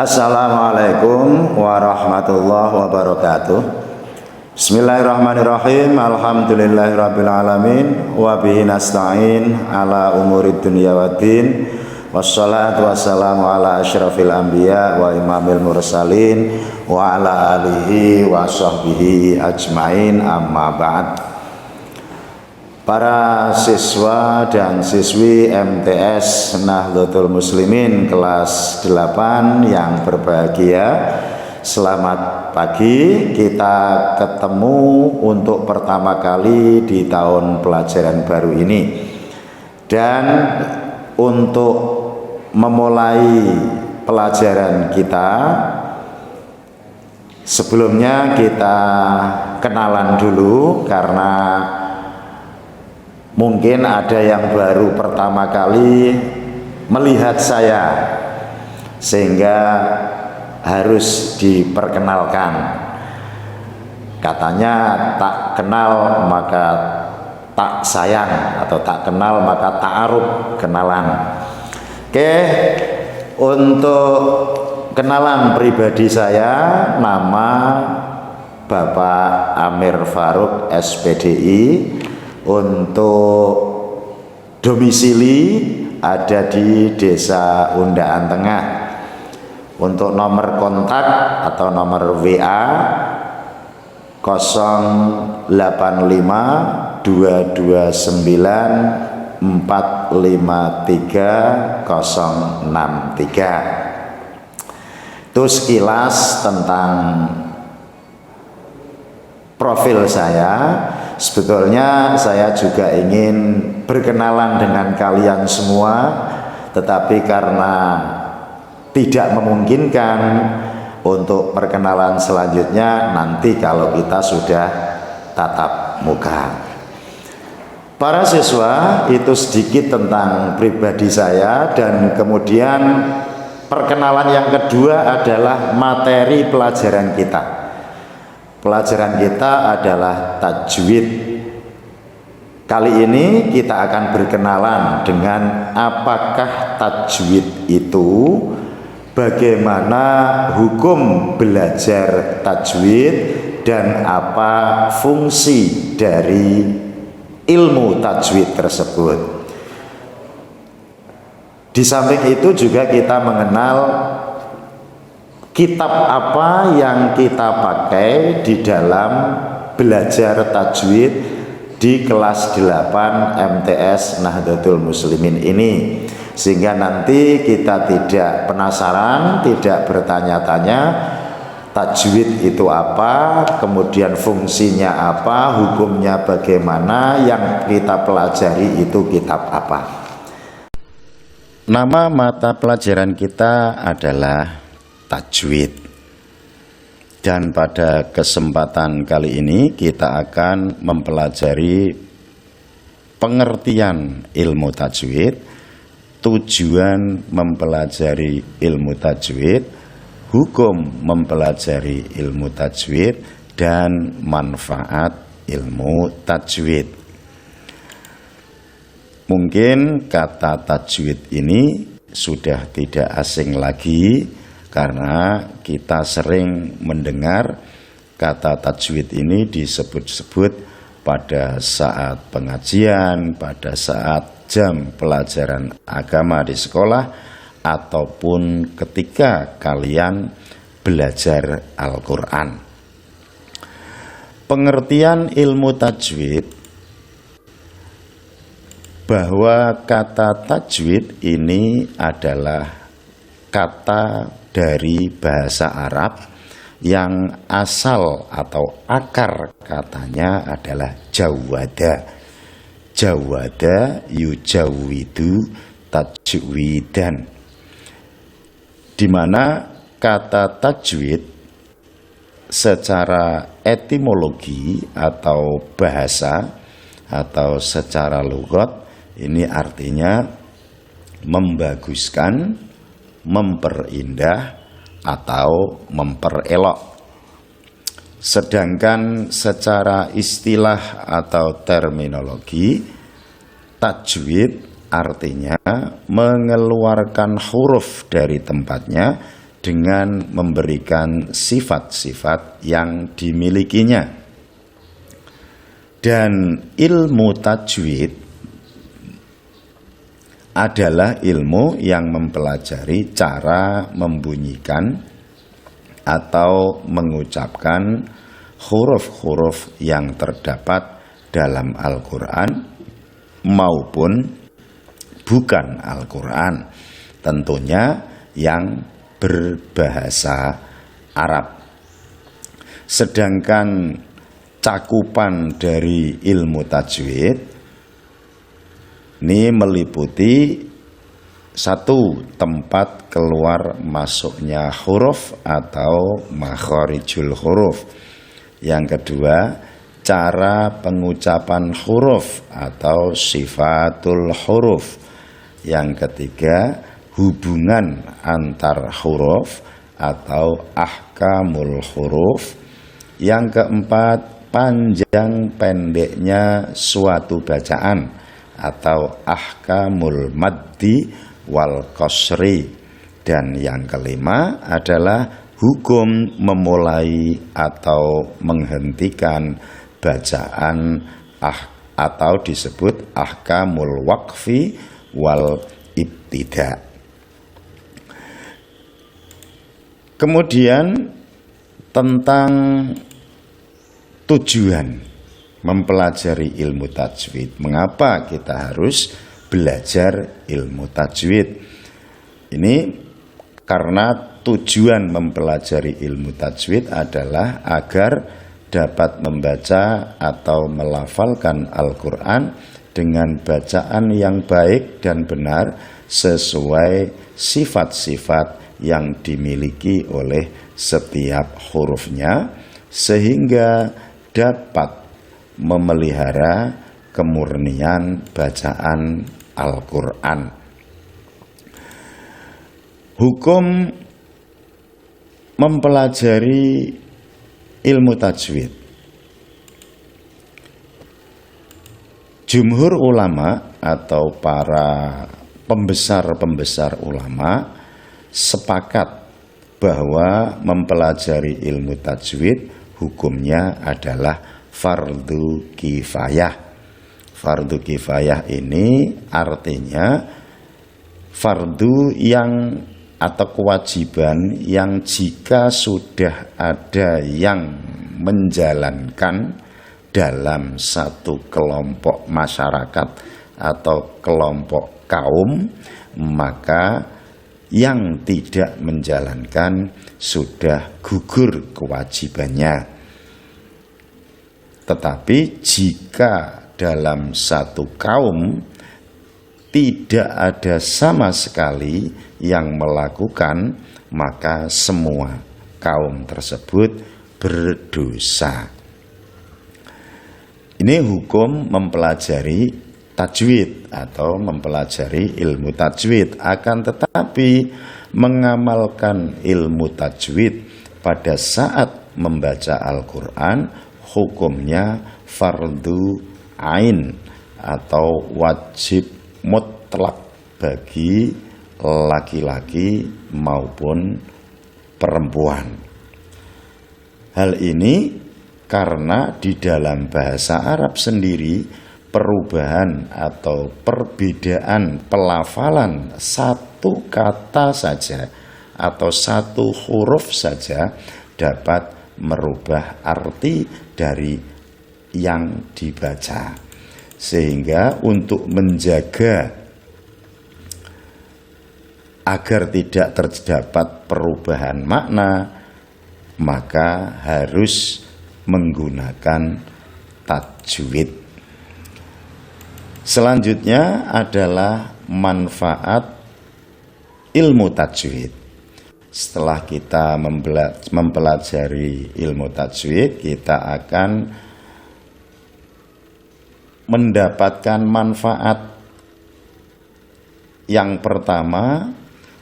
Assalamualaikum warahmatullahi wabarakatuh. Bismillahirrahmanirrahim. Alhamdulillahirabbil alamin wa bihi nasta'in ala umurid dunya waddin. Wassalatu wassalamu ala asyrafil anbiya wa imamil mursalin wa ala alihi wa sahbihi ajmain, amma ba'd. Para siswa dan siswi MTS Nahdlatul Muslimin kelas 8 yang berbahagia, selamat pagi. Kita ketemu untuk pertama kali di tahun pelajaran baru ini. Dan untuk memulai pelajaran kita, sebelumnya kita kenalan dulu karena mungkin ada yang baru pertama kali melihat saya, sehingga harus diperkenalkan. Katanya tak kenal maka tak sayang, atau tak kenal maka ta'aruf, kenalan. Oke, untuk kenalan pribadi saya, nama Bapak Amir Farouk SPDI. Untuk domisili ada di Desa Undaan Tengah. Untuk nomor kontak atau nomor WA 085 229 453 063. Itu sekilas tentang profil saya. Sebetulnya saya juga ingin berkenalan dengan kalian semua, tetapi karena tidak memungkinkan untuk perkenalan selanjutnya nanti kalau kita sudah tatap muka. Para siswa, itu sedikit tentang pribadi saya, dan kemudian perkenalan yang kedua adalah materi pelajaran kita. Pelajaran kita adalah tajwid. Kali ini kita akan berkenalan dengan apakah tajwid itu, bagaimana hukum belajar tajwid, dan apa fungsi dari ilmu tajwid tersebut. Di samping itu juga kita mengenal kitab apa yang kita pakai di dalam belajar tajwid di kelas 8 MTS Nahdlatul Muslimin ini, sehingga nanti kita tidak penasaran, tidak bertanya-tanya tajwid itu apa, kemudian fungsinya apa, hukumnya bagaimana, yang kita pelajari itu kitab apa. Nama mata pelajaran kita adalah tajwid, dan pada kesempatan kali ini kita akan mempelajari pengertian ilmu tajwid, tujuan mempelajari ilmu tajwid, hukum mempelajari ilmu tajwid, dan manfaat ilmu tajwid. Mungkin kata tajwid ini sudah tidak asing lagi, karena kita sering mendengar kata tajwid ini disebut-sebut pada saat pengajian, pada saat jam pelajaran agama di sekolah, ataupun ketika kalian belajar Al-Quran. Pengertian ilmu tajwid, bahwa kata tajwid ini adalah kata dari bahasa Arab yang asal atau akar katanya adalah jawada. Jawada yujawidu tajwidan, di mana kata tajwid secara etimologi atau bahasa atau secara lughat ini artinya membaguskan, memperindah atau memperelok. Sedangkan secara istilah atau terminologi, tajwid artinya mengeluarkan huruf dari tempatnya dengan memberikan sifat-sifat yang dimilikinya. Dan ilmu tajwid adalah ilmu yang mempelajari cara membunyikan atau mengucapkan huruf-huruf yang terdapat dalam Al-Quran maupun bukan Al-Quran, tentunya yang berbahasa Arab. Sedangkan cakupan dari ilmu tajwid ini meliputi satu, tempat keluar masuknya huruf atau makharijul huruf. Yang kedua, cara pengucapan huruf atau sifatul huruf. Yang ketiga, hubungan antar huruf atau ahkamul huruf. Yang keempat, panjang pendeknya suatu bacaan atau ahkamul maddi wal qasri. Dan yang kelima adalah hukum memulai atau menghentikan bacaan atau disebut ahkamul waqfi wal ibtida. Kemudian tentang tujuan mempelajari ilmu tajwid. Mengapa kita harus belajar ilmu tajwid? Ini karena tujuan mempelajari ilmu tajwid adalah agar dapat membaca atau melafalkan Al-Quran dengan bacaan yang baik dan benar sesuai sifat-sifat yang dimiliki oleh setiap hurufnya, sehingga dapat memelihara kemurnian bacaan Al-Quran. Hukum mempelajari ilmu tajwid. Jumhur ulama atau para pembesar-pembesar ulama sepakat bahwa mempelajari ilmu tajwid hukumnya adalah fardu kifayah. Fardu kifayah ini artinya fardu yang atau kewajiban yang jika sudah ada yang menjalankan dalam satu kelompok masyarakat atau kelompok kaum, maka yang tidak menjalankan sudah gugur kewajibannya. Tetapi jika dalam satu kaum tidak ada sama sekali yang melakukan, maka semua kaum tersebut berdosa. Ini hukum mempelajari tajwid atau mempelajari ilmu tajwid. Akan tetapi mengamalkan ilmu tajwid pada saat membaca Al-Quran hukumnya fardu ain atau wajib mutlak bagi laki-laki maupun perempuan. Hal ini karena di dalam bahasa Arab sendiri perubahan atau perbedaan pelafalan satu kata saja atau satu huruf saja dapat merubah arti dari yang dibaca. Sehingga untuk menjaga agar tidak terdapat perubahan makna, maka harus menggunakan tajwid. Selanjutnya adalah manfaat ilmu tajwid. setelah kita mempelajari ilmu tajwid, kita akan mendapatkan manfaat. Yang pertama,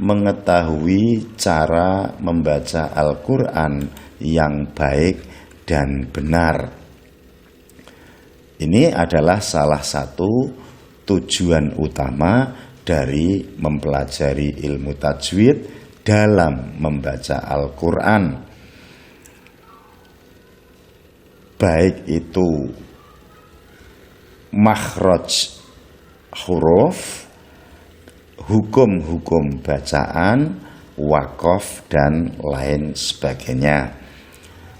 mengetahui cara membaca Al-Quran yang baik dan benar. Ini adalah salah satu tujuan utama dari mempelajari ilmu tajwid dalam membaca Al-Quran. Baik itu makhraj huruf, hukum-hukum bacaan, waqaf, dan lain sebagainya.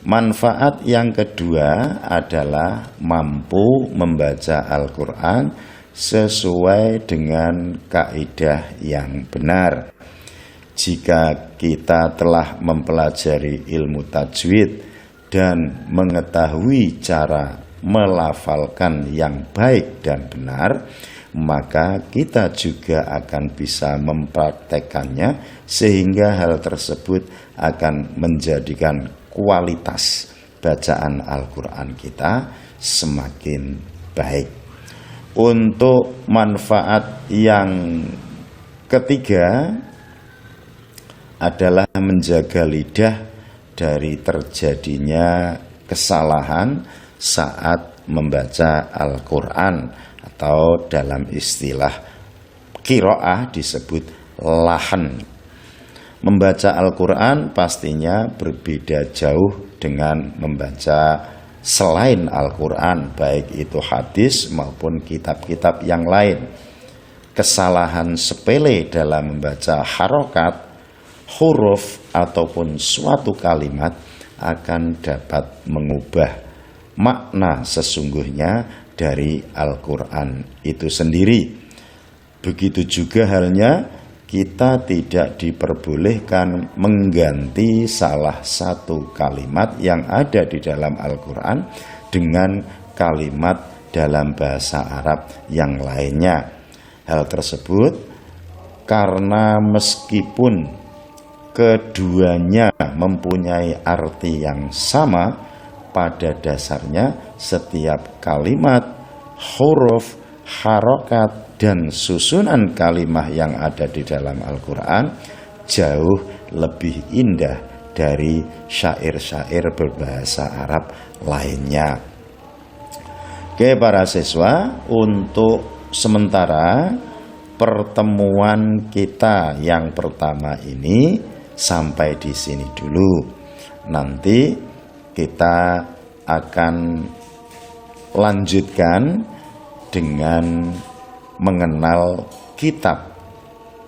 Manfaat yang kedua adalah mampu membaca Al-Quran sesuai dengan kaidah yang benar. Jika kita telah mempelajari ilmu tajwid dan mengetahui cara melafalkan yang baik dan benar, maka kita juga akan bisa mempraktekannya sehingga hal tersebut akan menjadikan kualitas bacaan Al-Quran kita semakin baik. Untuk manfaat yang ketiga adalah menjaga lidah dari terjadinya kesalahan saat membaca Al-Quran, atau dalam istilah qiraah disebut lahan. Membaca Al-Quran pastinya berbeda jauh dengan membaca selain Al-Quran, baik itu hadis maupun kitab-kitab yang lain. Kesalahan sepele dalam membaca harokat, huruf, ataupun suatu kalimat akan dapat mengubah makna sesungguhnya dari Al-Quran itu sendiri. Begitu juga halnya kita tidak diperbolehkan mengganti salah satu kalimat yang ada di dalam Al-Quran dengan kalimat dalam bahasa Arab yang lainnya. Hal tersebut karena meskipun keduanya mempunyai arti yang sama, pada dasarnya setiap kalimat, huruf, harokat, dan susunan kalimat yang ada di dalam Al-Quran jauh lebih indah dari syair-syair berbahasa Arab lainnya. Oke para siswa, untuk sementara pertemuan kita yang pertama ini sampai di sini dulu. Nanti kita akan lanjutkan dengan mengenal kitab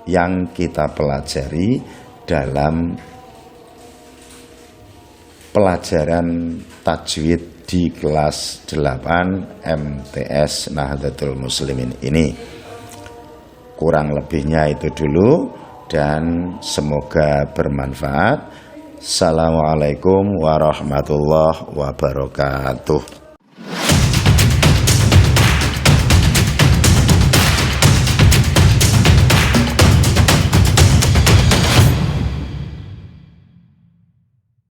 yang kita pelajari dalam pelajaran tajwid di kelas 8 MTS Nahdlatul Muslimin ini. Kurang lebihnya itu dulu dan semoga bermanfaat. Assalamualaikum warahmatullahi wabarakatuh.